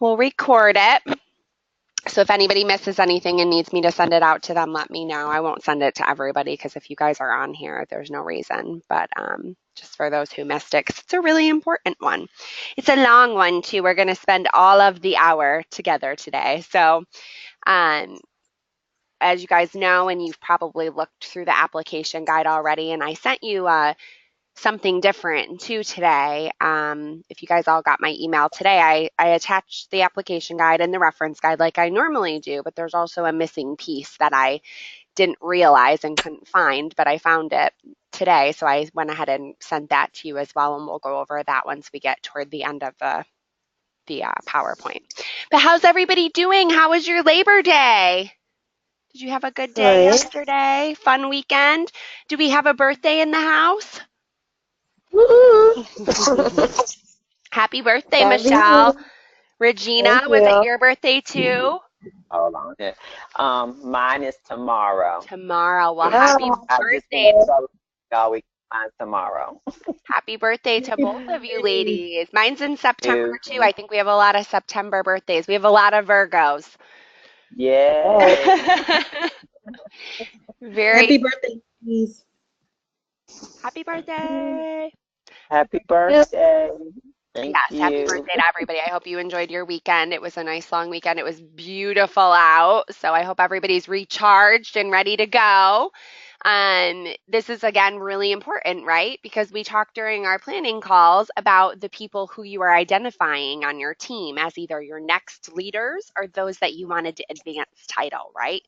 We'll record it. So if anybody misses anything and needs me to send it out to them, let me know. I won't send it to everybody because if you guys are on here, there's no reason. But just for those who missed it, 'cause it's a really important one. It's a long one too. We're going to spend all of the hour together today. So um, as you guys know, and you've probably looked through the application guide already, and I sent you something different too today. If you guys all got my email today, I attached the application guide and the reference guide like I normally do, but there's also a missing piece that I didn't realize and couldn't find, but I found it today. So I went ahead and sent that to you as well, and we'll go over that once we get toward the end of the PowerPoint. But how's everybody doing? How was your Labor Day? Did you have a good day Great. yesterday? Fun weekend? Do we have a birthday in the house? Woo-hoo. Happy birthday, Happy Michelle. New Regina, Thank was it you. your birthday too? Hold on. Yeah. Mine is tomorrow. Tomorrow. Well, Yeah. happy Oh, I just want birthday. to tell y'all we mine tomorrow. Happy birthday to both of you ladies. Mine's in September You. too. I think we have a lot of September birthdays. We have a lot of Virgos. yes. Yay. Very Happy birthday, please. happy birthday. Happy Yes. birthday. Thank Yes, happy you. birthday to everybody. I hope you enjoyed your weekend. It was a nice long weekend. It was beautiful out. So I hope everybody's recharged and ready to go. This is again really important, right? Because we talked during our planning calls about the people who you are identifying on your team as either your next leaders or those that you wanted to advance title, right?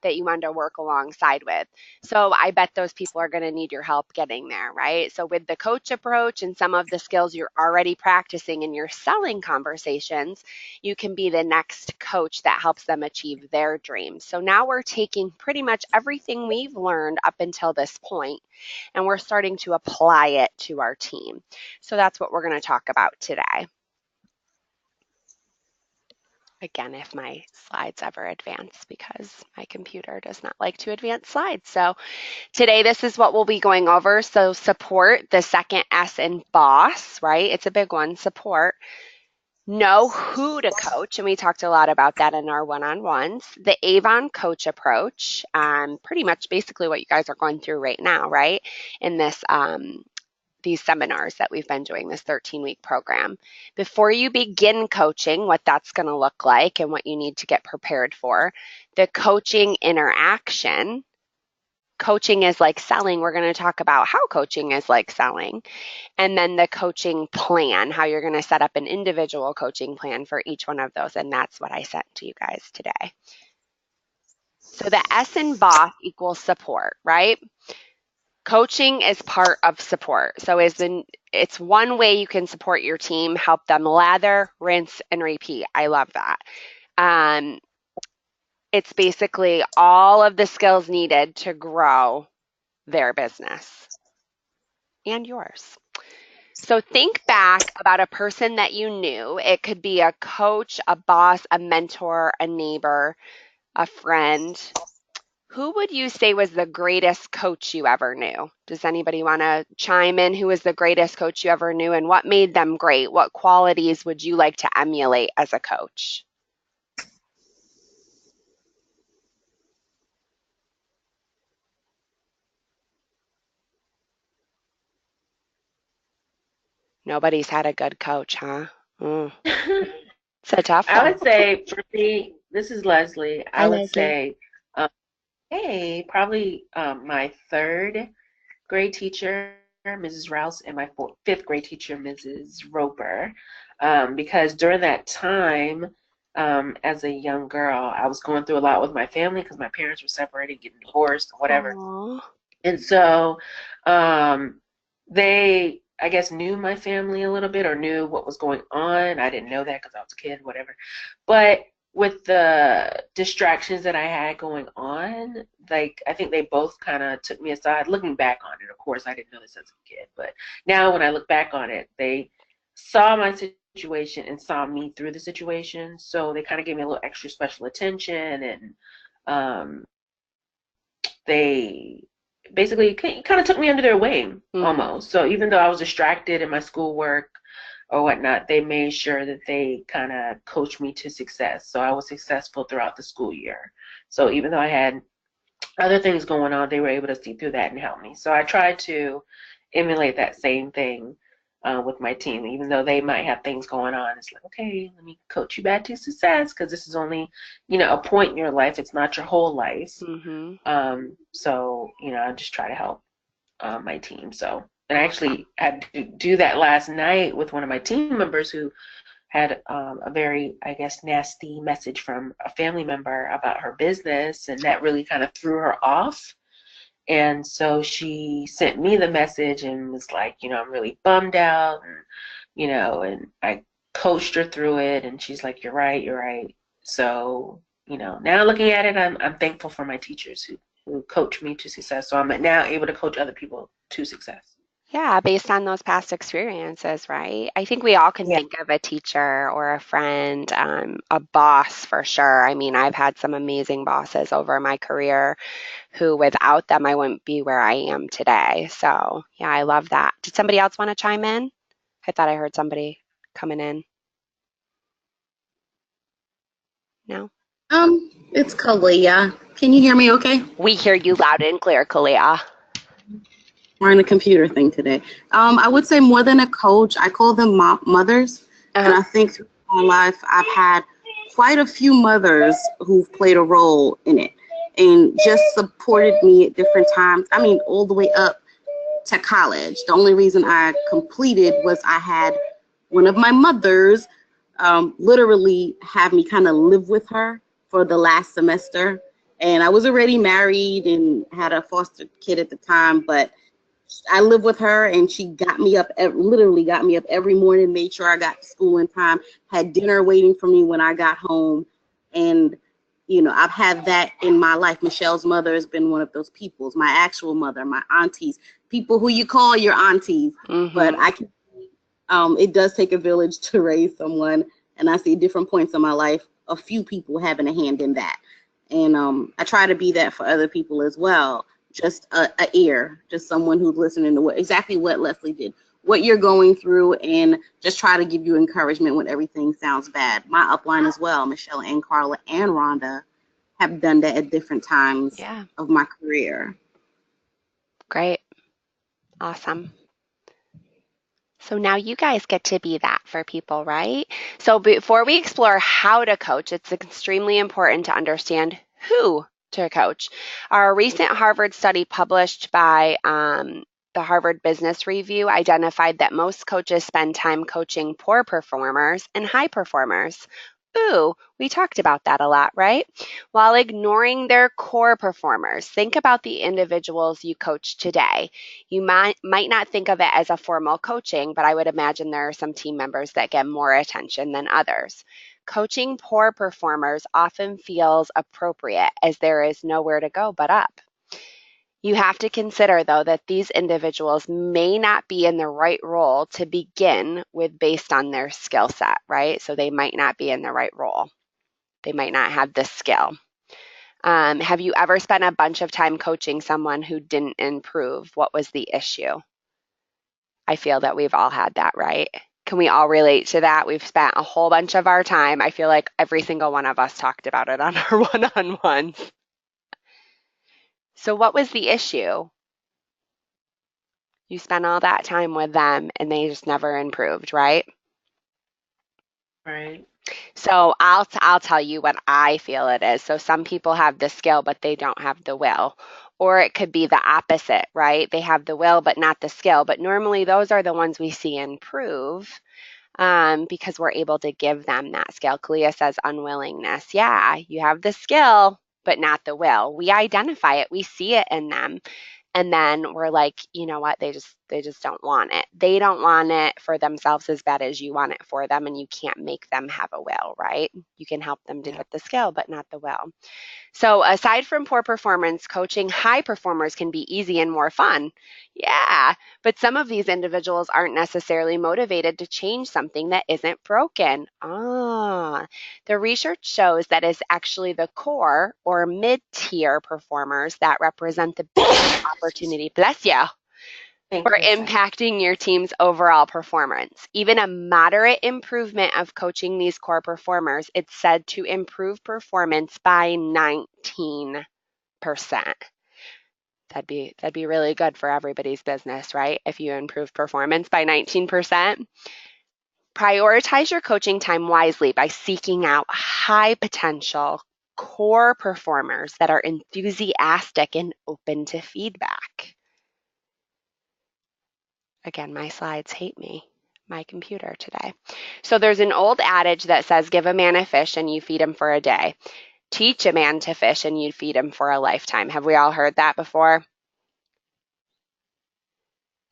That you wanted to work alongside with. So I bet those people are going to need your help getting there, right? So with the coach approach and some of the skills you're already practicing in your selling conversations, you can be the next coach that helps them achieve their dreams. So now we're taking pretty much everything we've learned up until this point and we're starting to apply it to our team. So that's what we're going to talk about today. Again, if my slides ever advance, because my computer does not like to advance slides. So today, this is what we'll be going over. So support, the second S in boss, right? It's a big one, support. Know who to coach, and we talked a lot about that in our one-on-ones. The Avon coach approach, pretty much basically what you guys are going through right now, right? In this these seminars that we've been doing, this 13-week program. Before you begin coaching, what that's going to look like and what you need to get prepared for. The coaching interaction. Coaching is like selling. We're going to talk about how coaching is like selling. And then the coaching plan, how you're going to set up an individual coaching plan for each one of those. And that's what I sent to you guys today. So the S in boss equals support, right? Coaching is part of support. So it's one way you can support your team, help them lather, rinse, and repeat. I love that. Um, it's basically all of the skills needed to grow their business and yours. So think back about a person that you knew. It could be a coach, a boss, a mentor, a neighbor, a friend. Who would you say was the greatest coach you ever knew? Does anybody want to chime in? Who was the greatest coach you ever knew and what made them great? What qualities would you like to emulate as a coach? Nobody's had a good coach, huh? Mm, it's a tough I one. would say for me, this is Leslie. I Hi, would Leslie. say, hey, probably my third grade teacher, Mrs. Rouse, and my fifth grade teacher, Mrs. Roper. Because during that time, as a young girl, I was going through a lot with my family because my parents were separated, getting divorced, whatever. Aww. And so um, they, I guess, knew my family a little bit or knew what was going on. I didn't know that because I was a kid, whatever. But with the distractions that I had going on, like I think they both kind of took me aside. Looking back on it, of course, I didn't know this as a kid, but now when I look back on it, they saw my situation and saw me through the situation. So they kind of gave me a little extra special attention and um, they basically kind of took me under their wing Mm-hmm. almost. So even though I was distracted in my schoolwork or whatnot, they made sure that they kind of coached me to success. So I was successful throughout the school year. So even though I had other things going on, they were able to see through that and help me. So I tried to emulate that same thing with my team, even though they might have things going on. It's like, okay, let me coach you back to success because this is only, a point in your life. It's not your whole life. Mm-hmm. So, I just try to help my team. So, and I actually had to do that last night with one of my team members who had a very, I guess, nasty message from a family member about her business, and that really kind of threw her off. And so she sent me the message and was like, I'm really bummed out, and I coached her through it, and she's like, you're right, you're right. So, now looking at it, I'm thankful for my teachers who coached me to success. So I'm now able to coach other people to success. Yeah, based on those past experiences, right? I think we all can Yeah. think of a teacher or a friend, a boss for sure. I mean, I've had some amazing bosses over my career who without them I wouldn't be where I am today. So, yeah, I love that. Did somebody else want to chime in? I thought I heard somebody coming in. No? It's Kalia. Can you hear me okay? We hear you loud and clear, Kalia. We're in a computer thing today. I would say more than a coach, I call them mothers. And Uh-huh. I think through my life, I've had quite a few mothers who've played a role in it and just supported me at different times. I mean, all the way up to college. The only reason I completed was I had one of my mothers literally have me kind of live with her for the last semester. And I was already married and had a foster kid at the time, but I lived with her and she got me up, literally got me up every morning, made sure I got to school in time, had dinner waiting for me when I got home. And, I've had that in my life. Michelle's mother has been one of those peoples, my actual mother, my aunties, people who you call your aunties. But Mm-hmm. I can, it does take a village to raise someone. And I see different points in my life, a few people having a hand in that. And I try to be that for other people as well. Just a ear, just someone who's listening to exactly what Leslie did, what you're going through, and just try to give you encouragement when everything sounds bad. My upline as well, Michelle and Carla and Rhonda, have done that at different times Yeah, of my career. great. Awesome. So now you guys get to be that for people, right? So before we explore how to coach, it's extremely important to understand who to coach. Our recent Harvard study published by the Harvard Business Review identified that most coaches spend time coaching poor performers and high performers. Ooh, we talked about that a lot, right? While ignoring their core performers, think about the individuals you coach today. You might not think of it as a formal coaching, but I would imagine there are some team members that get more attention than others. Coaching poor performers often feels appropriate as there is nowhere to go but up. You have to consider, though, that these individuals may not be in the right role to begin with based on their skill set, right? So they might not be in the right role. They might not have the skill. Have you ever spent a bunch of time coaching someone who didn't improve? What was the issue? I feel that we've all had that, right? Can we all relate to that? We've spent a whole bunch of our time. I feel like every single one of us talked about it on our one-on-ones. So, what was the issue? You spent all that time with them and they just never improved, right? Right. So I'll tell you what I feel it is. So some people have the skill, but they don't have the will. Or it could be the opposite, right? They have the will, but not the skill. But normally those are the ones we see improve because we're able to give them that skill. Kalia says unwillingness. Yeah, you have the skill, but not the will. We identify it. We see it in them. And then we're like, you know what, they just don't want it. They don't want it for themselves as bad as you want it for them, and you can't make them have a will, right? You can help them to Yeah. get the skill but not the will. So aside from poor performance, coaching high performers can be easy and more fun. Yeah, but some of these individuals aren't necessarily motivated to change something that isn't broken. The research shows that it's actually the core or mid-tier performers that represent the biggest opportunity. Bless you. Thank or you, Miss Sally. impacting your team's overall performance. Even a moderate improvement of coaching these core performers, it's said to improve performance by 19%. That'd be really good for everybody's business, right? If you improve performance by 19%. Prioritize your coaching time wisely by seeking out high potential core performers that are enthusiastic and open to feedback. Again, my slides hate me, my computer today. So there's an old adage that says, give a man a fish and you feed him for a day. Teach a man to fish and you feed him for a lifetime. Have we all heard that before?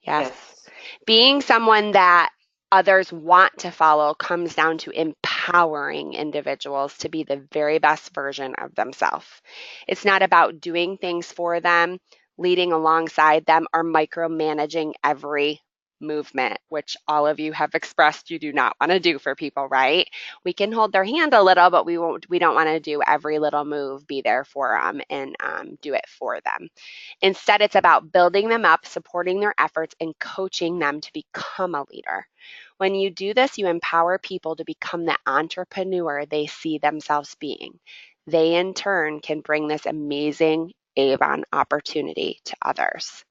Yes. Being someone that others want to follow comes down to empowering individuals to be the very best version of themselves. It's not about doing things for them, leading alongside them, or micromanaging every movement, which all of you have expressed you do not want to do for people, right? We can hold their hand a little, but we don't want to do every little move, be there for them and do it for them. Instead, it's about building them up, supporting their efforts, and coaching them to become a leader. When you do this, you empower people to become the entrepreneur they see themselves being. They, in turn, can bring this amazing Avon opportunity to others.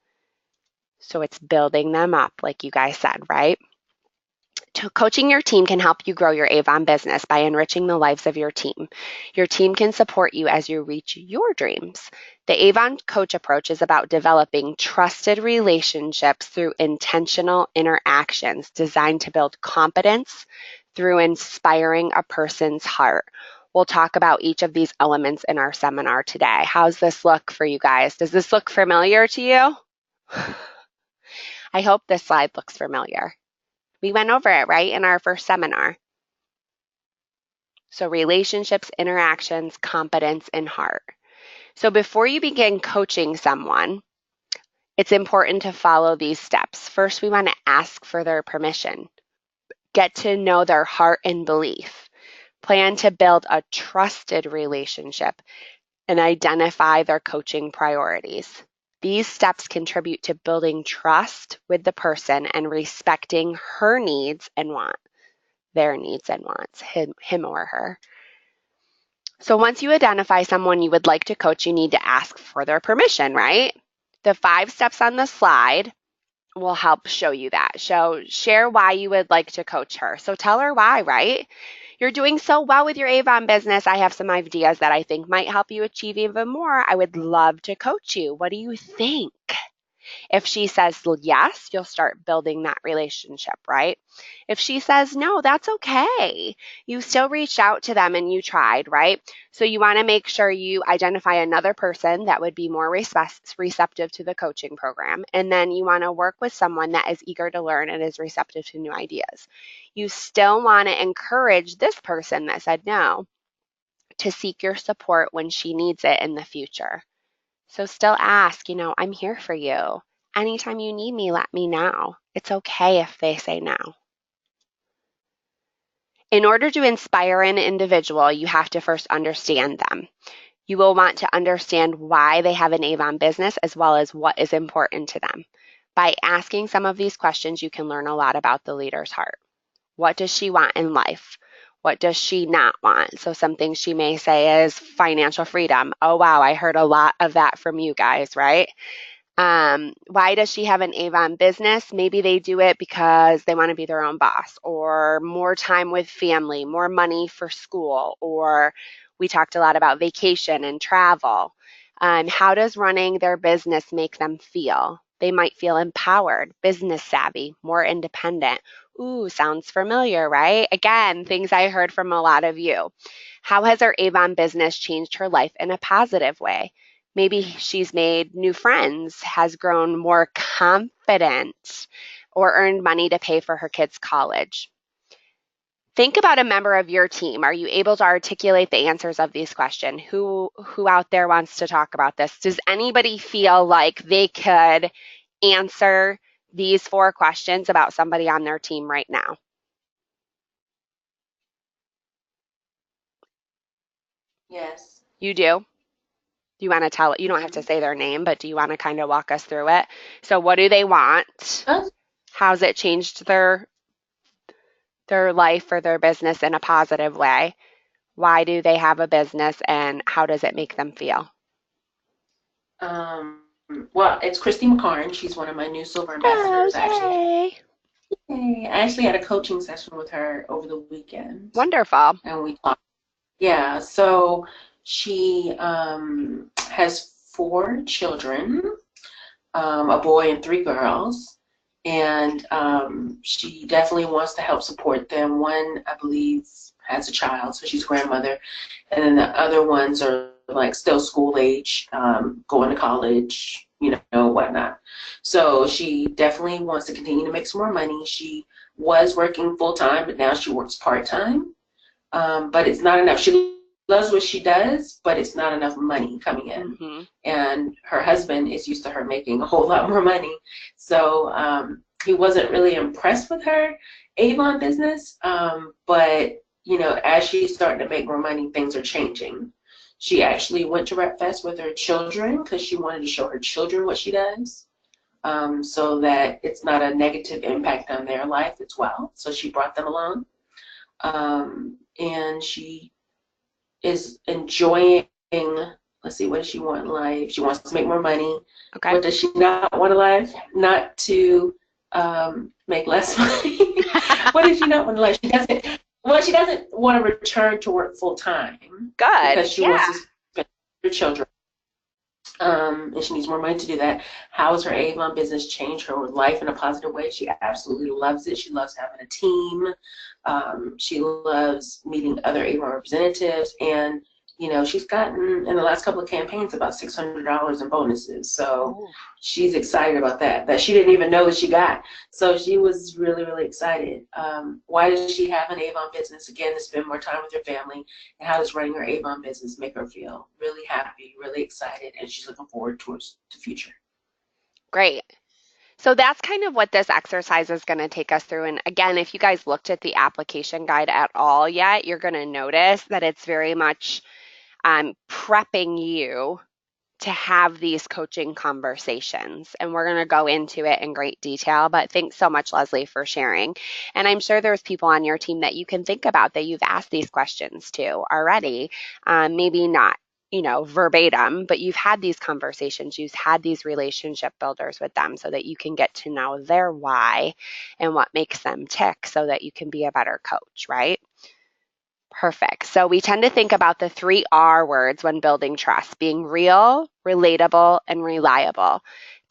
So it's building them up, like you guys said, right? Coaching your team can help you grow your Avon business by enriching the lives of your team. Your team can support you as you reach your dreams. The Avon Coach approach is about developing trusted relationships through intentional interactions designed to build confidence through inspiring a person's heart. We'll talk about each of these elements in our seminar today. How's this look for you guys? Does this look familiar to you? I hope this slide looks familiar. We went over it, right, in our first seminar. So relationships, interactions, competence, and heart. So before you begin coaching someone, it's important to follow these steps. First, we want to ask for their permission. Get to know their heart and belief. Plan to build a trusted relationship and identify their coaching priorities. These steps contribute to building trust with the person and respecting her needs and wants. Their needs and wants, him or her. So once you identify someone you would like to coach, you need to ask for their permission, right? The 5 steps on the slide will help show you that. Share why you would like to coach her. So tell her why, right? You're doing so well with your Avon business. I have some ideas that I think might help you achieve even more. I would love to coach you. What do you think? If she says yes, you'll start building that relationship, right? If she says no, that's okay. You still reached out to them and you tried, right? So you want to make sure you identify another person that would be more receptive to the coaching program. And then you want to work with someone that is eager to learn and is receptive to new ideas. You still want to encourage this person that said no to seek your support when she needs it in the future. So still ask, I'm here for you. Anytime you need me, let me know. It's okay if they say no. In order to inspire an individual, you have to first understand them. You will want to understand why they have an Avon business as well as what is important to them. By asking some of these questions, you can learn a lot about the leader's heart. What does she want in life? What does she not want? So some things she may say is financial freedom. Oh, wow, I heard a lot of that from you guys, right? Why does she have an Avon business? Maybe they do it because they want to be their own boss, or more time with family, more money for school, or we talked a lot about vacation and travel. How does running their business make them feel? They might feel empowered, business savvy, more independent. Ooh, sounds familiar, right? Again, things I heard from a lot of you. How has her Avon business changed her life in a positive way? Maybe she's made new friends, has grown more confident, or earned money to pay for her kids' college. Think about a member of your team. Are you able to articulate the answers of these questions? Who out there wants to talk about this? Does anybody feel like they could answer these 4 questions about somebody on their team right now? Yes. You do? Do you want to tell, you don't have to say their name, but do you want to kind of walk us through it? So what do they want? Uh, How's it changed their life or their business in a positive way? Why do they have a business and how does it make them feel? Um, well, it's Christy McCarn. She's one of my new silver Oh, ambassadors. yay. I actually had a coaching session with her over the weekend, Wonderful. and we talked. Yeah, so she has 4 children, a boy and 3 girls, and she definitely wants to help support them. One, I believe, has a child, so she's a grandmother, and then the other ones are like still school age, going to college, whatnot. So she definitely wants to continue to make some more money. She was working full time, but now she works part time. But it's not enough. She loves what she does, but it's not enough money coming in. Mm-hmm. And her husband is used to her making a whole lot more money. So he wasn't really impressed with her Avon business. But, as she's starting to make more money, things are changing. She actually went to Rep Fest with her children because she wanted to show her children what she does, so that it's not a negative impact on their life as well. So she brought them along. And she is enjoying, let's see, what does she want in life? She wants to make more money. Okay. What does she not want in life? Not to make less money. What does she not want in life? She doesn't want to return to work full time. Good. Because she wants to spend with her children. And she needs more money to do that. How has her Avon business changed her life in a positive way? She absolutely loves it. She loves having a team. She loves meeting other Avon representatives. And, she's gotten, in the last couple of campaigns, about $600 in bonuses. So she's excited about that she didn't even know that she got. So she was really, really excited. Why does she have an Avon business? Again, to spend more time with her family. And how does running her Avon business make her feel? Really happy, really excited, and she's looking forward towards the future. Great. So that's kind of what this exercise is going to take us through. And again, if you guys looked at the application guide at all yet, you're going to notice that it's very much prepping you to have these coaching conversations. And we're going to go into it in great detail. But thanks so much, Leslie, for sharing. And I'm sure there's people on your team that you can think about that you've asked these questions to already. Maybe not, verbatim, but you've had these conversations, you've had these relationship builders with them so that you can get to know their why and what makes them tick so that you can be a better coach, right? Perfect. So we tend to think about the 3 R words when building trust, being real, relatable, and reliable.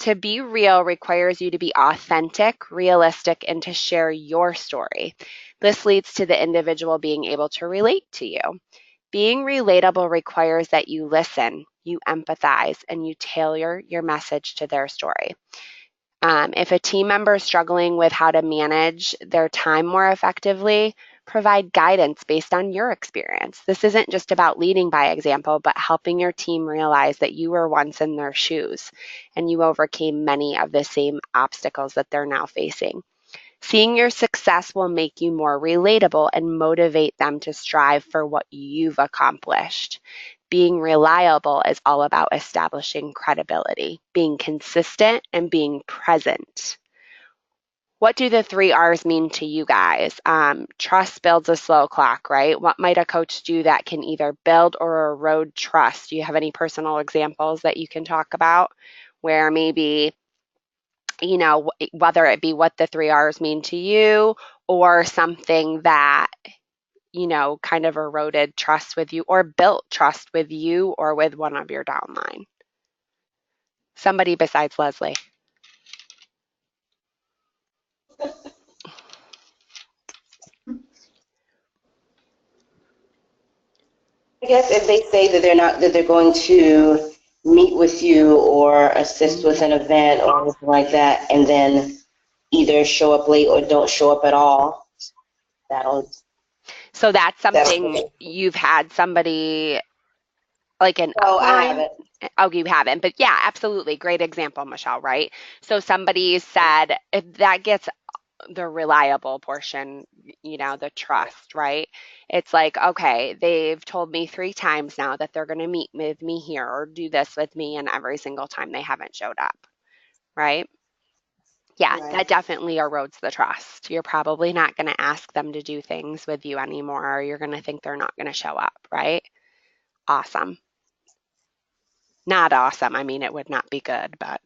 To be real requires you to be authentic, realistic, and to share your story. This leads to the individual being able to relate to you. Being relatable requires that you listen, you empathize, and you tailor your message to their story. If a team member is struggling with how to manage their time more effectively, provide guidance based on your experience. This isn't just about leading by example, but helping your team realize that you were once in their shoes and you overcame many of the same obstacles that they're now facing. Seeing your success will make you more relatable and motivate them to strive for what you've accomplished. Being reliable is all about establishing credibility, being consistent, and being present. What do the 3 R's mean to you guys? Trust builds a slow clock, right? What might a coach do that can either build or erode trust? Do you have any personal examples that you can talk about where maybe, whether it be what the 3 R's mean to you or something that, kind of eroded trust with you or built trust with you or with one of your downline? Somebody besides Leslie. I guess if they say that they're going to meet with you or assist with an event or anything like that, and then either show up late or don't show up at all, So that's something you've had somebody like an Oh, I upline? haven't. Oh, you haven't. But yeah, absolutely. Great example, Michelle, right? So somebody said if that gets the reliable portion, the trust, right? It's like, okay, they've told me 3 times now that they're going to meet with me here or do this with me, and every single time they haven't showed up, right? Yeah, Right. that definitely erodes the trust. You're probably not going to ask them to do things with you anymore, or you're going to think they're not going to show up, right? Awesome. Not awesome. I mean, it would not be good, but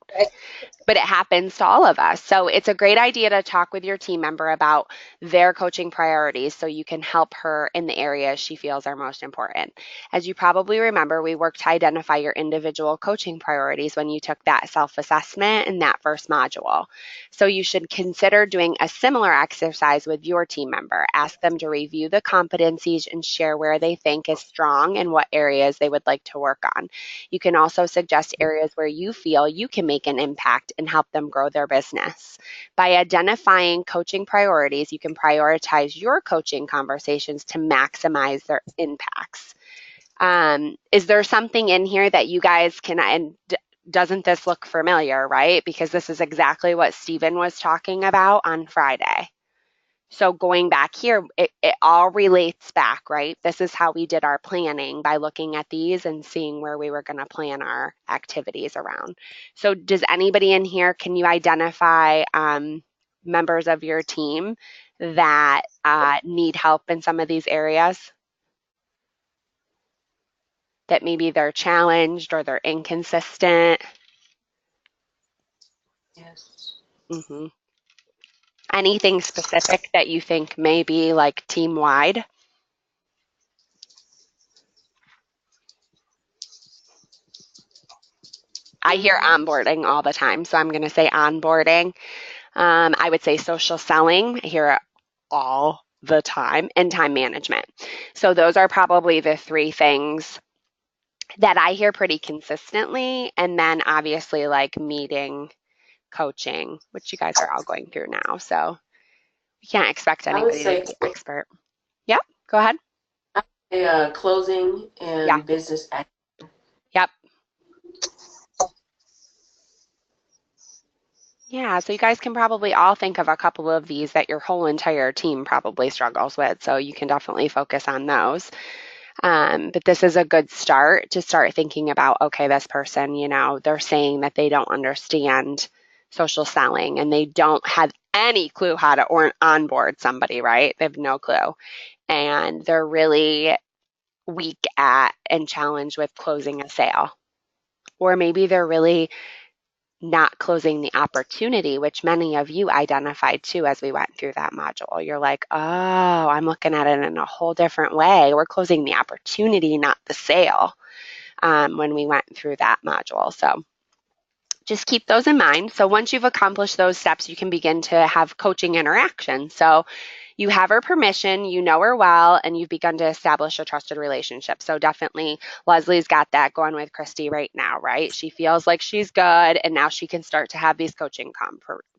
it happens to all of us. So it's a great idea to talk with your team member about their coaching priorities so you can help her in the areas she feels are most important. As you probably remember, we worked to identify your individual coaching priorities when you took that self-assessment in that first module. So you should consider doing a similar exercise with your team member. Ask them to review the competencies and share where they think is strong and what areas they would like to work on. You can also suggest areas where you feel you can make an impact and help them grow their business. By identifying coaching priorities, you can prioritize your coaching conversations to maximize their impacts. Is there something in here that you guys can, and doesn't this look familiar, right? Because this is exactly what Stephen was talking about on Friday. So going back here, it all relates back, right? This is how we did our planning, by looking at these and seeing where we were going to plan our activities around. So does anybody in here, can you identify members of your team that need help in some of these areas? That maybe they're challenged or they're inconsistent? Yes. hmm Anything specific that you think may be like team-wide? I hear onboarding all the time, so I'm going to say onboarding. I would say social selling. I hear it all the time, and time management. So those are probably the 3 things that I hear pretty consistently. And then obviously like meeting, coaching, which you guys are all going through now. So we can't expect I would anybody to say be expert. Yep, go ahead. closing Yeah, and business. yep. Yeah, so you guys can probably all think of a couple of these that your whole entire team probably struggles with. So you can definitely focus on those. But this is a good start to start thinking about, okay, this person, they're saying that they don't understand social selling and they don't have any clue how to onboard somebody, right? They have no clue. And they're really weak at and challenged with closing a sale. Or maybe they're really not closing the opportunity, which many of you identified too as we went through that module. You're like, oh, I'm looking at it in a whole different way. We're closing the opportunity, not the sale, when we went through that module. So just keep those in mind. So once you've accomplished those steps, you can begin to have coaching interaction. So you have her permission, you know her well, and you've begun to establish a trusted relationship. So definitely Leslie's got that going with Christy right now, right? She feels like she's good, and now she can start to have these coaching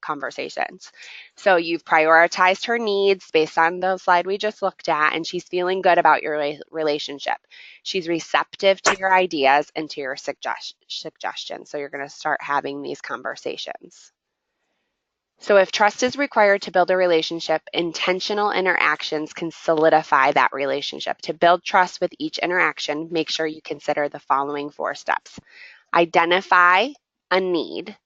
conversations. So you've prioritized her needs based on the slide we just looked at, and she's feeling good about your relationship. She's receptive to your ideas and to your suggestions. So you're going to start having these conversations. So if trust is required to build a relationship, intentional interactions can solidify that relationship. To build trust with each interaction, make sure you consider the following 4 steps. Identify a need.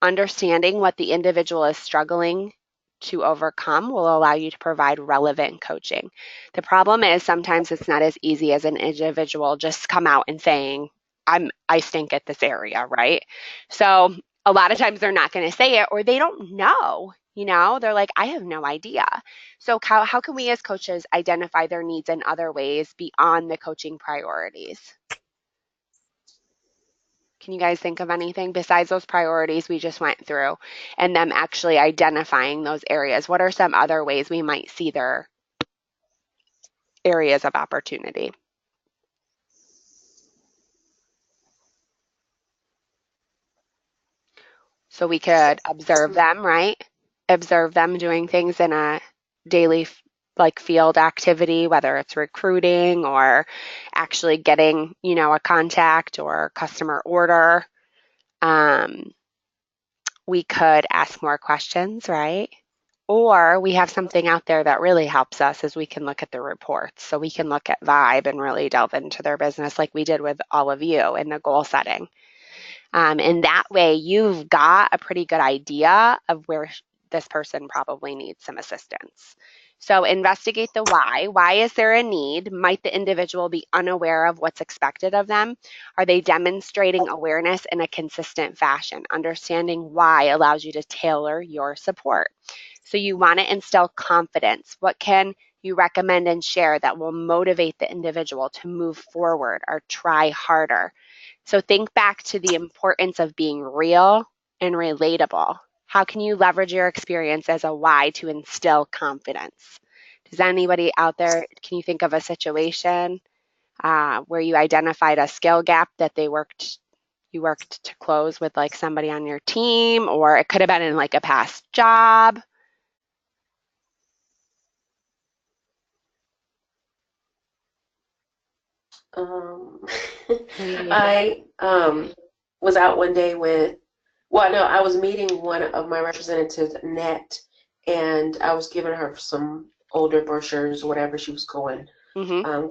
Understanding what the individual is struggling to overcome will allow you to provide relevant coaching. The problem is sometimes it's not as easy as an individual just come out and saying, I stink at this area, right? So a lot of times they're not going to say it, or they don't know. They're like, I have no idea. So how can we as coaches identify their needs in other ways beyond the coaching priorities? Can you guys think of anything besides those priorities we just went through and them actually identifying those areas? What are some other ways we might see their areas of opportunity? So we could observe them, right? Observe them doing things in a daily like field activity, whether it's recruiting or actually getting, a contact or customer order. We could ask more questions, right? Or we have something out there that really helps us is we can look at the reports. So we can look at Vibe and really delve into their business like we did with all of you in the goal setting. And that way you've got a pretty good idea of where this person probably needs some assistance. So investigate the why. Why is there a need? Might the individual be unaware of what's expected of them? Are they demonstrating awareness in a consistent fashion? Understanding why allows you to tailor your support. So you want to instill confidence. What can you recommend and share that will motivate the individual to move forward or try harder? So think back to the importance of being real and relatable. How can you leverage your experience as a why to instill confidence? Does anybody out there, can you think of a situation where you identified a skill gap that you worked to close with like somebody on your team, or it could have been in like a past job? Um, I was out one day with, well, no, I was meeting one of my representatives, Annette, and I was giving her some older brochures, whatever she was going,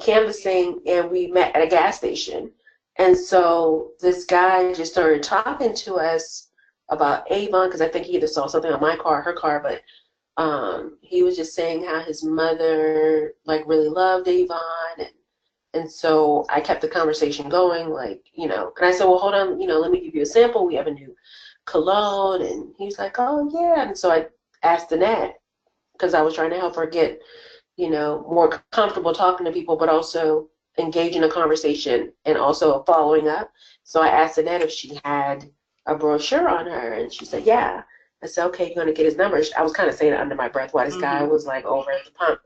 canvassing, and we met at a gas station. And so this guy just started talking to us about Avon, because I think he either saw something on my car or her car, but he was just saying how his mother like really loved Avon, and so I kept the conversation going, like, and I said, well, hold on, let me give you a sample. We have a new cologne. And he's like, oh, yeah. And so I asked Annette, because I was trying to help her get, more comfortable talking to people, but also engaging a conversation and also following up. So I asked Annette if she had a brochure on her, and she said, yeah. I said, okay, you're going to get his number. I was kind of saying it under my breath while this guy was like over at the pump.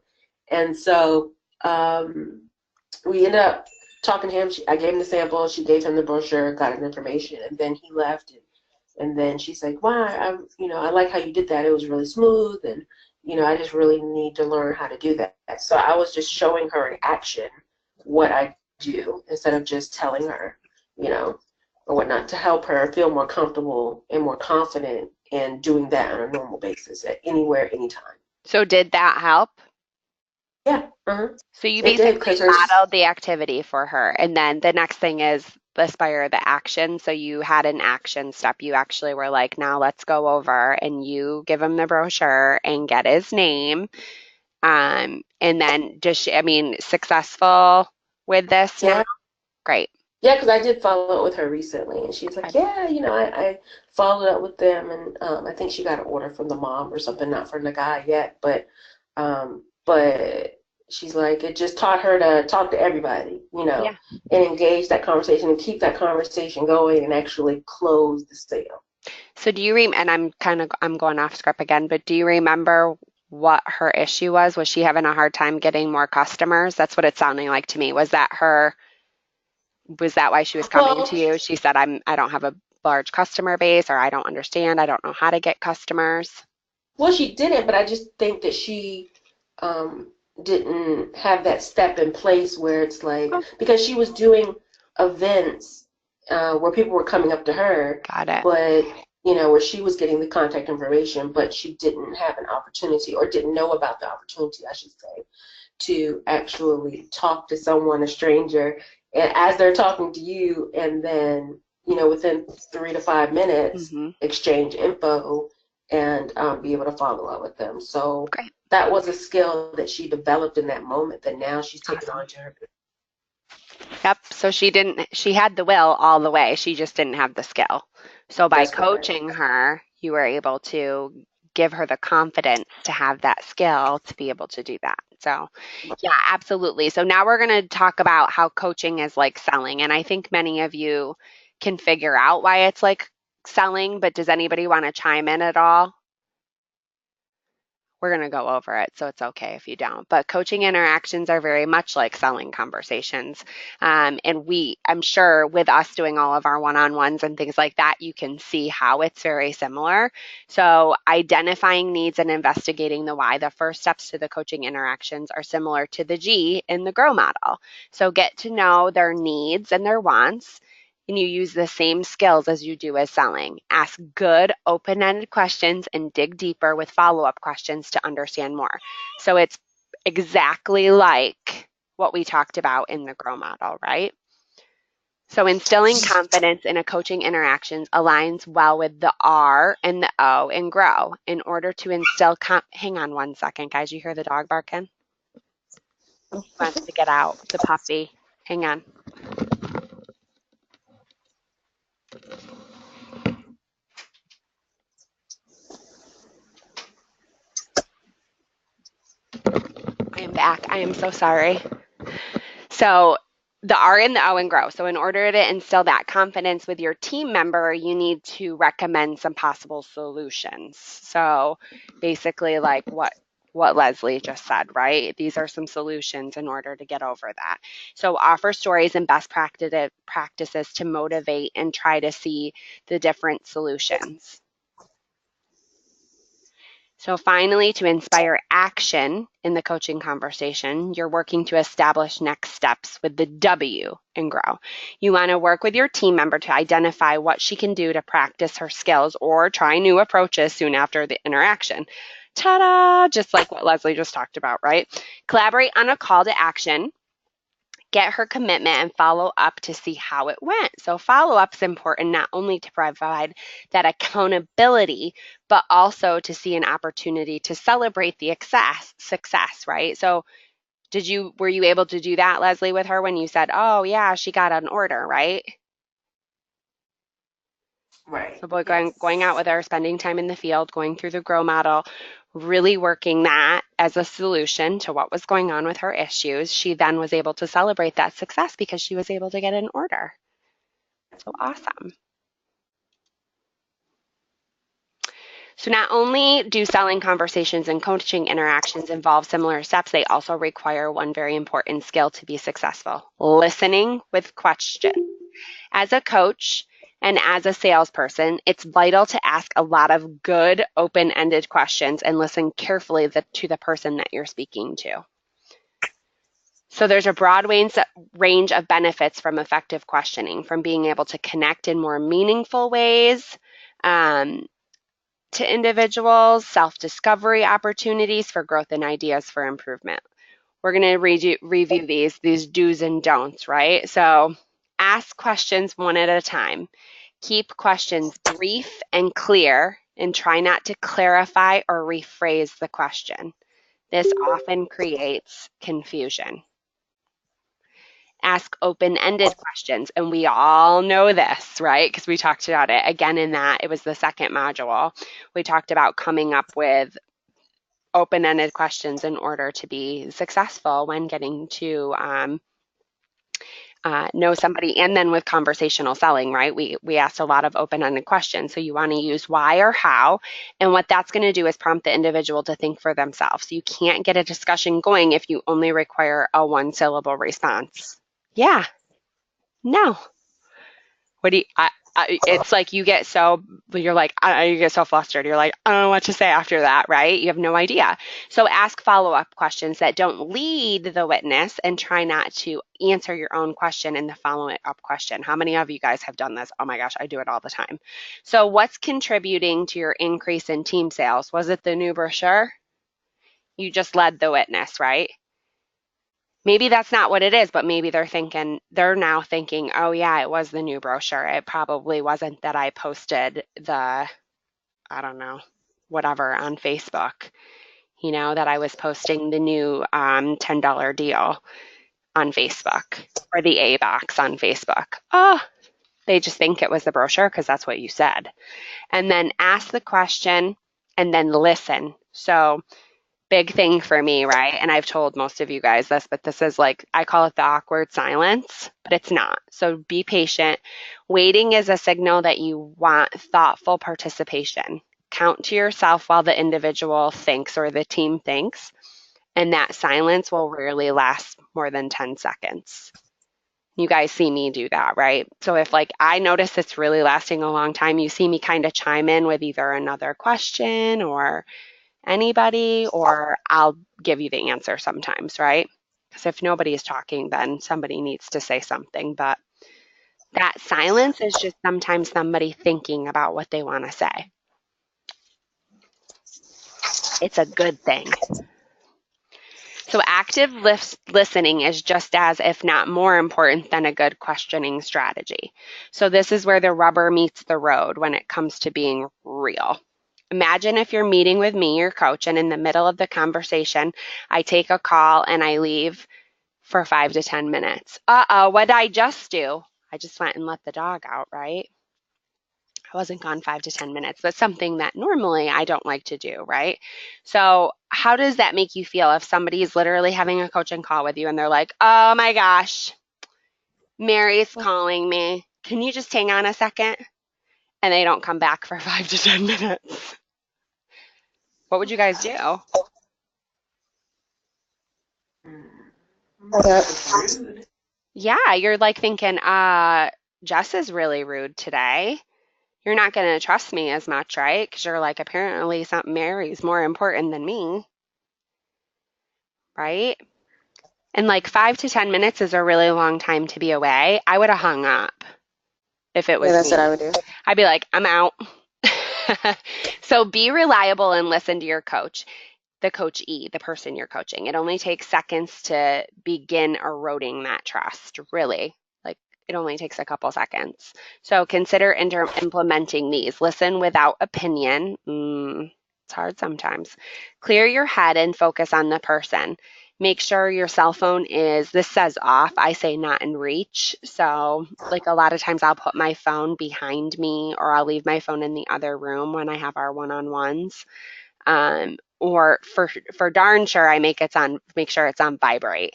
And so, we ended up talking to him. I gave him the sample. She gave him the brochure, got his information, and then he left. And then she's like, "Wow, I like how you did that. It was really smooth, and I just really need to learn how to do that." So I was just showing her in action what I do instead of just telling her, or whatnot, to help her feel more comfortable and more confident in doing that on a normal basis at anywhere, anytime. So did that help? Yeah. So you It did, basically 'cause there's modeled the activity for her. And then the next thing is aspire the action. So you had an action step. You actually were like, now let's go over and you give him the brochure and get his name. And then successful with this now? yeah. Great. Yeah, because I did follow up with her recently, and she's like, yeah, I followed up with them, and I think she got an order from the mom or something, not from the guy yet, but she's like, it just taught her to talk to everybody, Yeah. and engage that conversation and keep that conversation going and actually close the sale. So and I'm going off script again, but do you remember what her issue was? Was she having a hard time getting more customers? That's what it's sounding like to me. Was that why she was coming Well, to you? She said, I don't have a large customer base, or I don't understand. I don't know how to get customers. well, she didn't, but I just think that she um, didn't have that step in place where it's like, Oh, because she was doing events where people were coming up to her, got it. but, where she was getting the contact information, but she didn't have an opportunity or didn't know about the opportunity, I should say, to actually talk to someone, a stranger, and as they're talking to you, and then, within 3 to 5 minutes, Hmm. exchange info and be able to follow up with them. So Great. that was a skill that she developed in that moment that now she's taken Awesome. on to her. Yep. So she had the will all the way. She just didn't have the skill. So by That's correct. coaching her, you were able to give her the confidence to have that skill to be able to do that. So yeah, absolutely. So now we're going to talk about how coaching is like selling. And I think many of you can figure out why it's like selling, but does anybody want to chime in at all? We're going to go over it, so it's okay if you don't. But coaching interactions are very much like selling conversations. And I'm sure with us doing all of our one-on-ones and things like that, you can see how it's very similar. So identifying needs and investigating the why, the first steps to the coaching interactions are similar to the G in the GROW model. So get to know their needs and their wants. and you use the same skills as you do as selling. Ask good, open-ended questions and dig deeper with follow-up questions to understand more. So it's exactly like what we talked about in the GROW model, right? So instilling confidence in a coaching interactions aligns well with the R and the O in GROW. In order to instill, hang on one second, guys. You hear the dog barking? He wants to get out, the puppy. Hang on. I am back. I am so sorry. So the R and the O in GROW. So in order to instill that confidence with your team member, you need to recommend some possible solutions. So basically like what Leslie just said, right? These are some solutions in order to get over that. So offer stories and best practices to motivate and try to see the different solutions. So finally, to inspire action in the coaching conversation, you're working to establish next steps with the W in GROW. You want to work with your team member to identify what she can do to practice her skills or try new approaches soon after the interaction. Ta-da! Just like what Leslie just talked about, right? Collaborate on a call to action. Get her commitment and follow up to see how it went. So follow-up is important not only to provide that accountability, but also to see an opportunity to celebrate the success, right? So were you able to do that, Leslie, with her when you said, oh yeah, she got an order, right? Right. So going out with her, spending time in the field, going through the GROW model, really working that as a solution to what was going on with her issues. She then was able to celebrate that success because she was able to get an order. So awesome. So not only do selling conversations and coaching interactions involve similar steps, they also require one very important skill to be successful: listening with questions. As a coach and as a salesperson, it's vital to ask a lot of good, open-ended questions and listen carefully to the person that you're speaking to. So there's a broad range of benefits from effective questioning, from being able to connect in more meaningful ways to individuals, self-discovery opportunities for growth, and ideas for improvement. We're going to review these do's and don'ts, right? So ask questions one at a time. Keep questions brief and clear, and try not to clarify or rephrase the question. This often creates confusion. Ask open-ended questions, and we all know this, right? Because we talked about it again in that. It was the second module. We talked about coming up with open-ended questions in order to be successful when getting to know somebody. And then with conversational selling, right, we asked a lot of open-ended questions. So you want to use why or how, and what that's going to do is prompt the individual to think for themselves. So you can't get a discussion going if you only require a one-syllable response. Yeah. No. What do you, it's like you get so flustered. You're like, I don't know what to say after that, right? You have no idea. So ask follow-up questions that don't lead the witness, and try not to answer your own question in the follow-up question. How many of you guys have done this? Oh my gosh, I do it all the time. So what's contributing to your increase in team sales? Was it the new brochure? You just led the witness, right? Maybe that's not what it is, but maybe they're now thinking, oh yeah, it was the new brochure. It probably wasn't that I posted the, I don't know, whatever on Facebook, that I was posting the new $10 deal on Facebook, or the A box on Facebook. Oh, they just think it was the brochure because that's what you said. And then ask the question and then listen. So big thing for me, right? And I've told most of you guys this, but this is like, I call it the awkward silence, but it's not. So be patient. Waiting is a signal that you want thoughtful participation. Count to yourself while the individual thinks or the team thinks, and that silence will rarely last more than 10 seconds. You guys see me do that, right? So if I notice it's really lasting a long time, you see me kind of chime in with either another question or anybody, or I'll give you the answer sometimes, right? Because if nobody is talking, then somebody needs to say something. But That silence is just sometimes somebody thinking about what they want to say. It's a good thing. So active listening is just as, if not more important than a good questioning strategy. So this is where the rubber meets the road when it comes to being real. Imagine if you're meeting with me, your coach, and in the middle of the conversation, I take a call and I leave for 5 to 10 minutes. What did I just do? I just went and let the dog out, right? I wasn't gone 5 to 10 minutes. That's something that normally I don't like to do, right? So how does that make you feel if somebody is literally having a coaching call with you and they're like, oh my gosh, Mary's calling me. Can you just hang on a second? And they don't come back for 5 to 10 minutes. What would you guys do? Rude. Yeah, you're like thinking, Jess is really rude today. You're not going to trust me as much, right? Because you're like, apparently something Mary's more important than me, right? And like 5 to 10 minutes is a really long time to be away. I would have hung up if it was Yeah, that's me. what I would do. I'd be like, I'm out. So be reliable and listen to your coach, the coachee, the person you're coaching. It only takes seconds to begin eroding that trust, really. Like it only takes a couple seconds. So consider implementing these. Listen without opinion. It's hard sometimes. Clear your head and focus on the person. Make sure your cell phone this says off. I say not in reach. So like a lot of times I'll put my phone behind me or I'll leave my phone in the other room when I have our one-on-ones. Or for darn sure, I make sure it's on vibrate.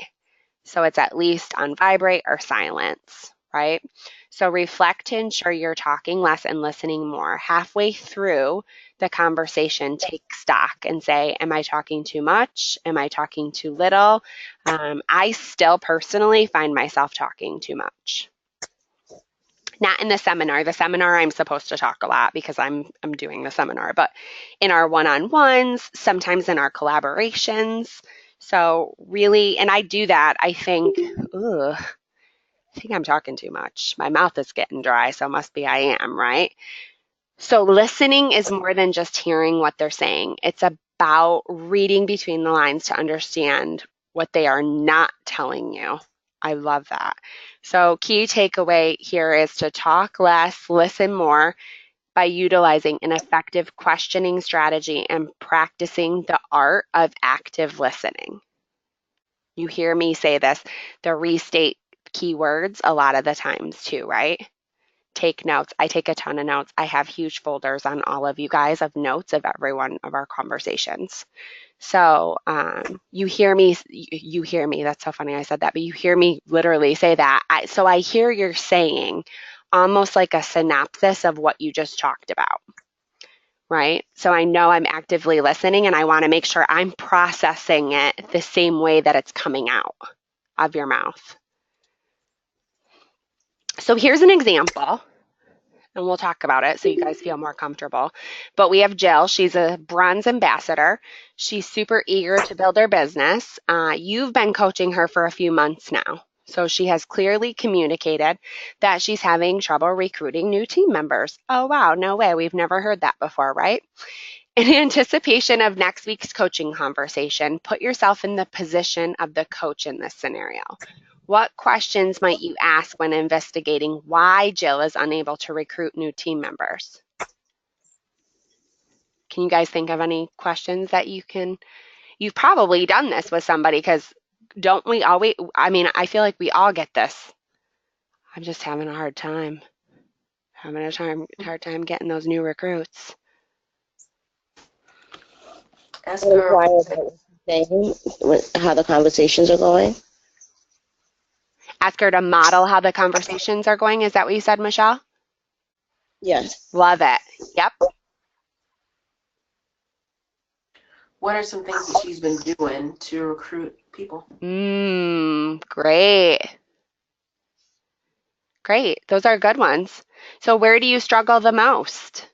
So it's at least on vibrate or silence, right? So reflect to ensure you're talking less and listening more. Halfway through the conversation, take stock and say, am I talking too much? Am I talking too little? I still personally find myself talking too much. Not in the seminar. The seminar, I'm supposed to talk a lot because I'm doing the seminar, but in our one-on-ones, sometimes in our collaborations. So really, and I do that, I think I'm talking too much. My mouth is getting dry, so must be I am, right? So listening is more than just hearing what they're saying. It's about reading between the lines to understand what they are not telling you. I love that. So key takeaway here is to talk less, listen more by utilizing an effective questioning strategy and practicing the art of active listening. You hear me say this, the restate keywords a lot of the times too, right? Take notes. I take a ton of notes. I have huge folders on all of you guys of notes of every one of our conversations. So you hear me, that's so funny I said that, but you hear me literally say that. So I hear you're saying almost like a synopsis of what you just talked about, right? So I know I'm actively listening and I want to make sure I'm processing it the same way that it's coming out of your mouth. So here's an example. And we'll talk about it so you guys feel more comfortable. But we have Jill. She's a bronze ambassador. She's super eager to build her business. You've been coaching her for a few months now. So she has clearly communicated that she's having trouble recruiting new team members. Oh, wow. No way. We've never heard that before, right? In anticipation of next week's coaching conversation, put yourself in the position of the coach in this scenario. What questions might you ask when investigating why Jill is unable to recruit new team members? Can you guys think of any questions that you've probably done this with somebody because don't we always, I feel like we all get this. I'm just having a hard time getting those new recruits. Ask her How the conversations are going. Ask her to model how the conversations are going. Is that what you said, Michelle? Yes. Love it. Yep. what are some things that she's been doing to recruit people? Great. Great. Those are good ones. So where do you struggle the most?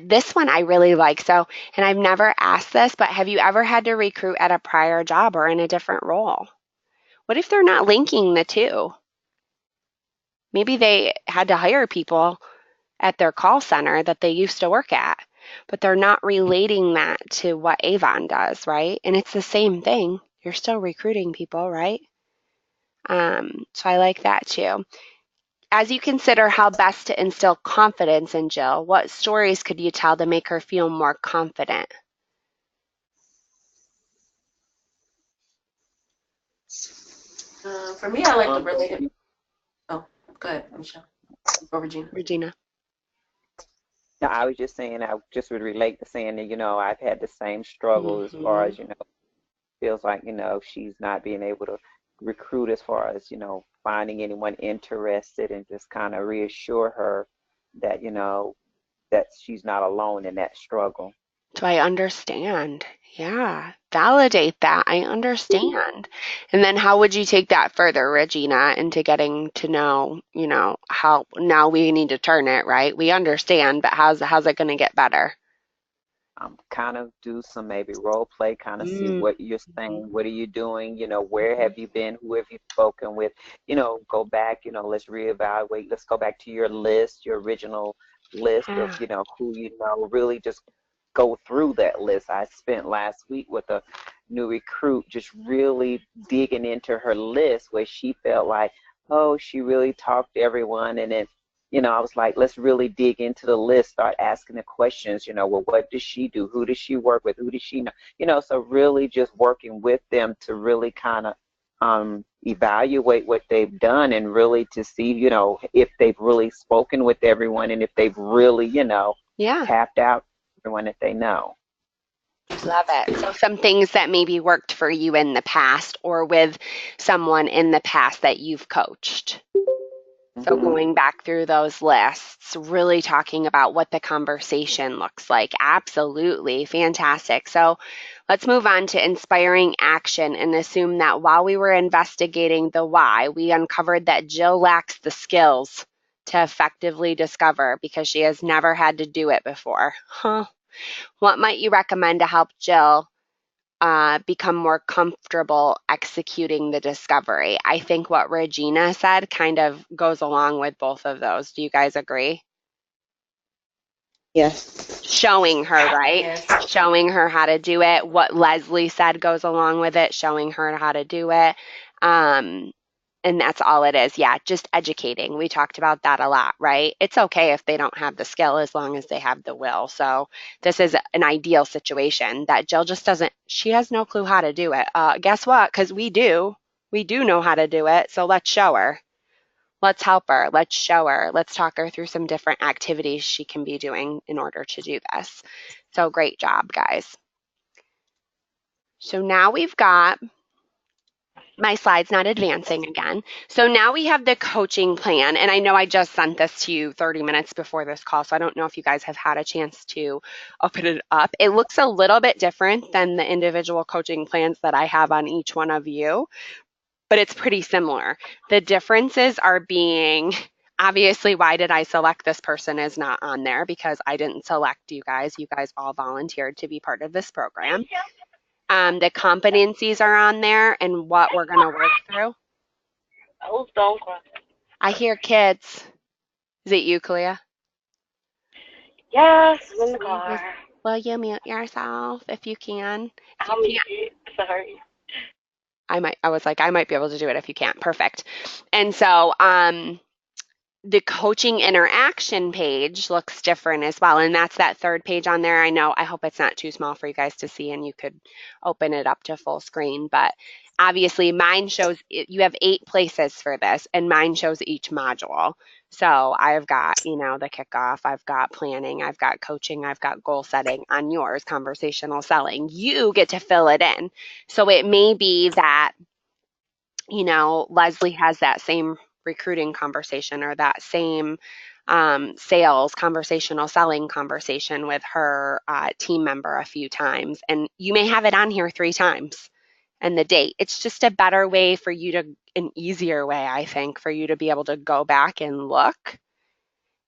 This one I really like. So, and I've never asked this, but have you ever had to recruit at a prior job or in a different role? What if they're not linking the two? Maybe they had to hire people at their call center that they used to work at, but they're not relating that to what Avon does, right? And it's the same thing. You're still recruiting people, right? So I like that too. As you consider how best to instill confidence in Jill, what stories could you tell to make her feel more confident? For me, I like the Um, related. Oh, go ahead, Michelle or Regina. Regina. no, I was just saying, I just would relate to saying that, I've had the same struggle as far Hmm. as, feels like, she's not being able to recruit as far as, finding anyone interested and just kind of reassure her that, that she's not alone in that struggle. So I understand. Yeah, validate that. I understand. And then how would you take that further, Regina, into getting to know, how now we need to turn it, right? We understand, but how's it going to get better? Kind of do some maybe role play, kind of see Mm. what you're saying, what are you doing, where have you been, who have you spoken with, go back, let's reevaluate, let's go back to your list, your original list of, Yeah. who really just go through that list. I spent last week with a new recruit just really digging into her list where she felt like, oh, she really talked to everyone. And then, I was like, let's really dig into the list, start asking the questions, well, what does she do? Who does she work with? Who does she know? So really just working with them to really kind of evaluate what they've done and really to see, if they've really spoken with everyone and if they've really, Yeah. tapped out everyone that they know. Love it. So some things that maybe worked for you in the past or with someone in the past that you've coached. So Mhm. going back through those lists, really talking about what the conversation looks like. Absolutely. Fantastic. So let's move on to inspiring action and assume that while we were investigating the why, we uncovered that Jill lacks the skills to effectively discover because she has never had to do it before. Huh. What might you recommend to help Jill become more comfortable executing the discovery? I think what Regina said kind of goes along with both of those. Do you guys agree? Yes. Showing her, right? Yes. Showing her how to do it. What Leslie said goes along with it, showing her how to do it. Um, and that's all it is. Yeah, just educating. We talked about that a lot, right? It's okay if they don't have the skill as long as they have the will. So this is an ideal situation that Jill just doesn't, she has no clue how to do it. Guess what? Because we do. We do know how to do it. So let's show her. Let's help her. Let's show her. Let's talk her through some different activities she can be doing in order to do this. So great job, guys. So now we've got my slide's not advancing again. So now we have the coaching plan, and I know I just sent this to you 30 minutes before this call, so I don't know if you guys have had a chance to open it up. It looks a little bit different than the individual coaching plans that I have on each one of you, but it's pretty similar. The differences are being obviously, why did I select this person is not on there because I didn't select you guys. You guys all volunteered to be part of this program. The competencies are on there and what we're going to work through. I hear kids. Is it you, Kalia? Yes, I'm in the car. Will you mute yourself if you can? If you I'll can't, mute it. Sorry. I was like, I might be able to do it if you can't. Perfect. And so, the coaching interaction page looks different as well. And that's that third page on there. I hope it's not too small for you guys to see and you could open it up to full screen. But obviously mine shows, you have 8 places for this and mine shows each module. So I've got, the kickoff, I've got planning, I've got coaching, I've got goal setting. On yours, conversational selling. You get to fill it in. So it may be that Leslie has that same recruiting conversation or that same sales conversational selling conversation with her team member a few times. And you may have it on here 3 times and the date. It's just a better way for you to, an easier way, I think, for you to be able to go back and look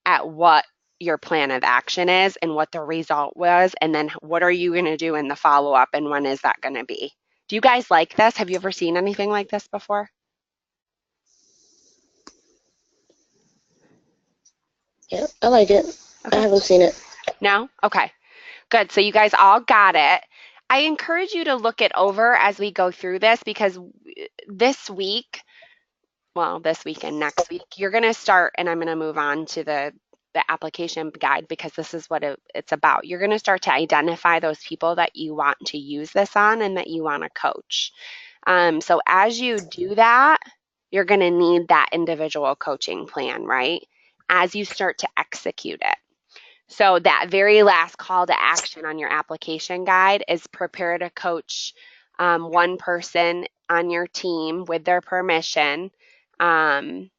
at what your plan of action is and what the result was. And then what are you going to do in the follow up and when is that going to be? Do you guys like this? Have you ever seen anything like this before? Yeah, I like it. Okay. I haven't seen it. No? Okay. Good. So you guys all got it. I encourage you to look it over as we go through this because this week, well, this week and next week, you're going to start, and I'm going to move on to the application guide because this is what it's about. You're going to start to identify those people that you want to use this on and that you want to coach. So as you do that, you're going to need that individual coaching plan, right? As you start to execute it. So that very last call to action on your application guide is prepare to coach one person on your team with their permission, and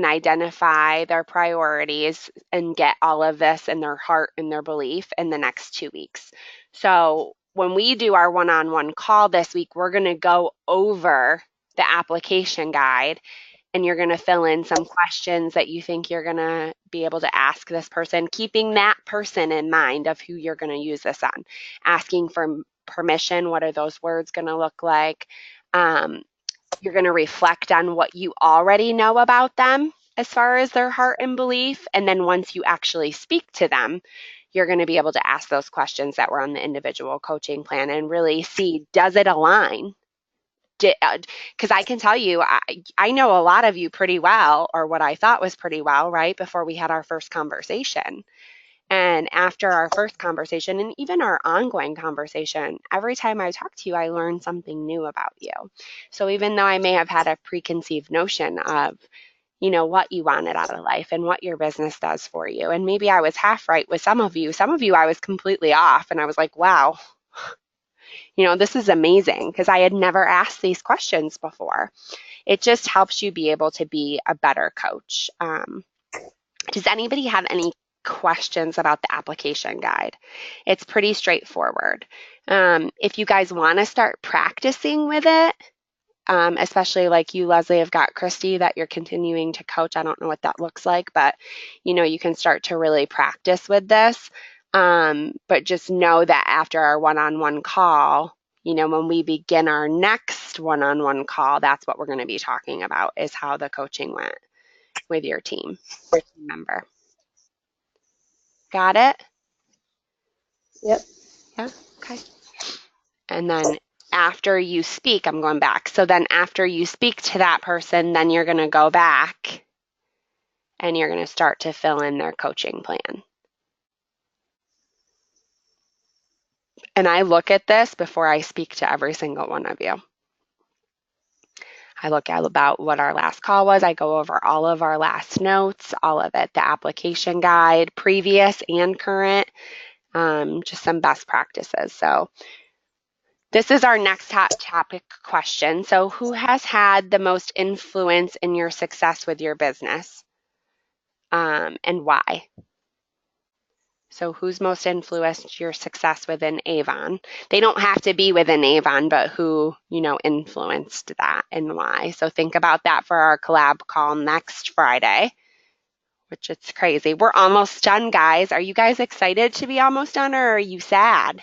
identify their priorities and get all of this in their heart and their belief in the next 2 weeks. So when we do our one-on-one call this week, we're going to go over the application guide and you're going to fill in some questions that you think you're going to be able to ask this person, keeping that person in mind of who you're going to use this on. Asking for permission, what are those words going to look like? You're going to reflect on what you already know about them as far as their heart and belief. And then once you actually speak to them, you're going to be able to ask those questions that were on the individual coaching plan and really see, does it align? Because I can tell you, I know a lot of you pretty well, or what I thought was pretty well, right, before we had our first conversation. And after our first conversation and even our ongoing conversation, every time I talk to you, I learn something new about you. So even though I may have had a preconceived notion of, what you wanted out of life and what your business does for you, and maybe I was half right with some of you I was completely off, and I was like, wow, this is amazing because I had never asked these questions before. It just helps you be able to be a better coach. Does anybody have any questions about the application guide? It's pretty straightforward. If you guys want to start practicing with it, especially like you, Leslie, have got Christy that you're continuing to coach. I don't know what that looks like, but you can start to really practice with this. But just know that after our one-on-one call, when we begin our next one-on-one call, that's what we're going to be talking about is how the coaching went with your team or team member. Got it? Yep. Yeah, okay. And then after you speak, I'm going back. So then after you speak to that person, then you're going to go back and you're going to start to fill in their coaching plan. And I look at this before I speak to every single one of you. I look at about what our last call was. I go over all of our last notes, all of it, the application guide, previous and current, just some best practices. So this is our next hot topic question. So who has had the most influence in your success with your business, and why? So who's most influenced your success within Avon? They don't have to be within Avon, but who, influenced that and why. So think about that for our collab call next Friday, which it's crazy. We're almost done, guys. Are you guys excited to be almost done, or are you sad?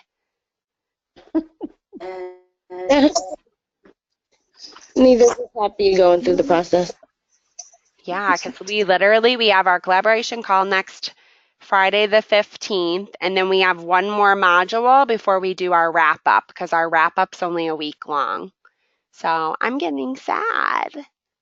Neither is happy going through the process. Yeah, because we have our collaboration call next Friday the 15th, and then we have one more module before we do our wrap up because our wrap up's only a week long. So I'm getting sad,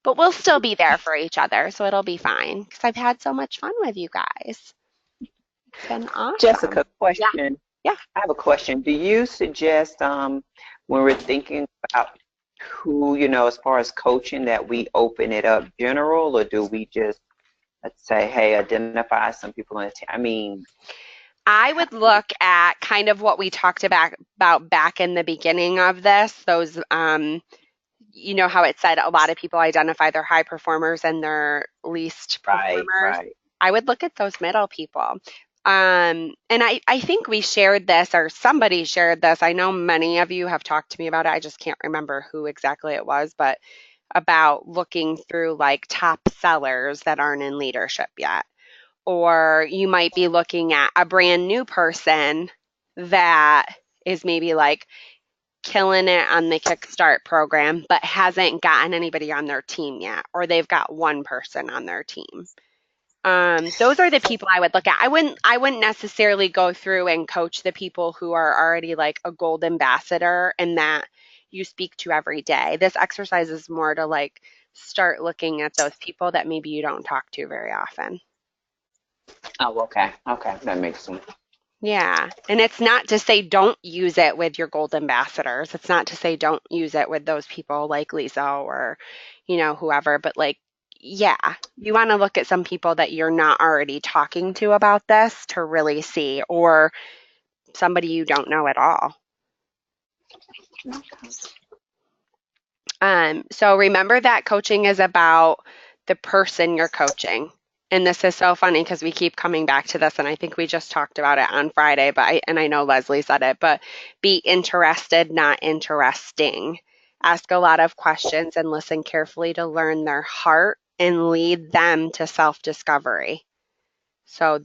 but we'll still be there for each other, so it'll be fine because I've had so much fun with you guys. It's been awesome. Jessica, question. Yeah. I have a question. Do you suggest when we're thinking about who, as far as coaching, that we open it up general, or do we just, let's say, hey, identify some people on the team? I mean, I would look at kind of what we talked about back in the beginning of this, those, how it said a lot of people identify their high performers and their least performers. Right. I would look at those middle people. And I think we shared this, or somebody shared this. I know many of you have talked to me about it. I just can't remember who exactly it was, but about looking through like top sellers that aren't in leadership yet. Or you might be looking at a brand new person that is maybe like killing it on the Kickstart program, but hasn't gotten anybody on their team yet, or they've got one person on their team. Those are the people I would look at. I wouldn't necessarily go through and coach the people who are already like a gold ambassador and that you speak to every day. This exercise is more to like start looking at those people that maybe you don't talk to very often. Oh, okay. Okay, that makes sense. Yeah. And it's not to say don't use it with your gold ambassadors. It's not to say don't use it with those people like Lisa or, whoever, but like, yeah, you want to look at some people that you're not already talking to about this to really see, or somebody you don't know at all. So remember that coaching is about the person you're coaching. And this is so funny because we keep coming back to this, and I think we just talked about it on Friday, but I know Leslie said it, but be interested, not interesting. Ask a lot of questions and listen carefully to learn their heart and lead them to self-discovery. So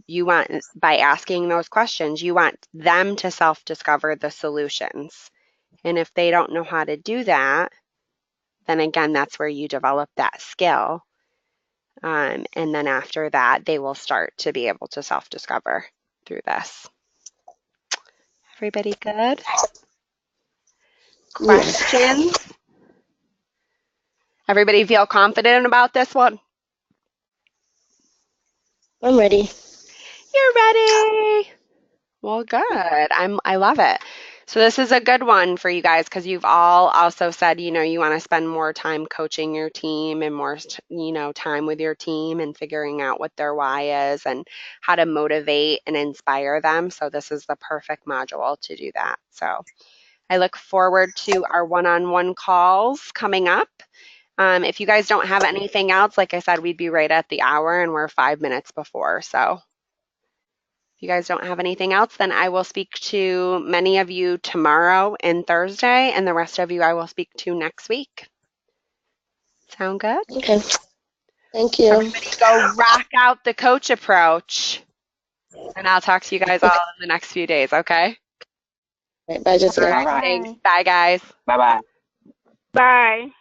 by asking those questions, you want them to self-discover the solutions. And if they don't know how to do that, then again, that's where you develop that skill. And then after that, they will start to be able to self-discover through this. Everybody good? Questions? Everybody feel confident about this one? I'm ready. You're ready. Well, good. I love it. So this is a good one for you guys because you've all also said, you want to spend more time coaching your team and more, time with your team and figuring out what their why is and how to motivate and inspire them. So this is the perfect module to do that. So I look forward to our one-on-one calls coming up. If you guys don't have anything else, like I said, we'd be right at the hour and we're 5 minutes before. So if you guys don't have anything else, then I will speak to many of you tomorrow and Thursday, and the rest of you I will speak to next week. Sound good? Okay. Thank you. Everybody go rock out the coach approach. And I'll talk to you guys all in the next few days, okay? Right, bye, Jessica. All right. Thanks. Bye, guys. Bye-bye. Bye.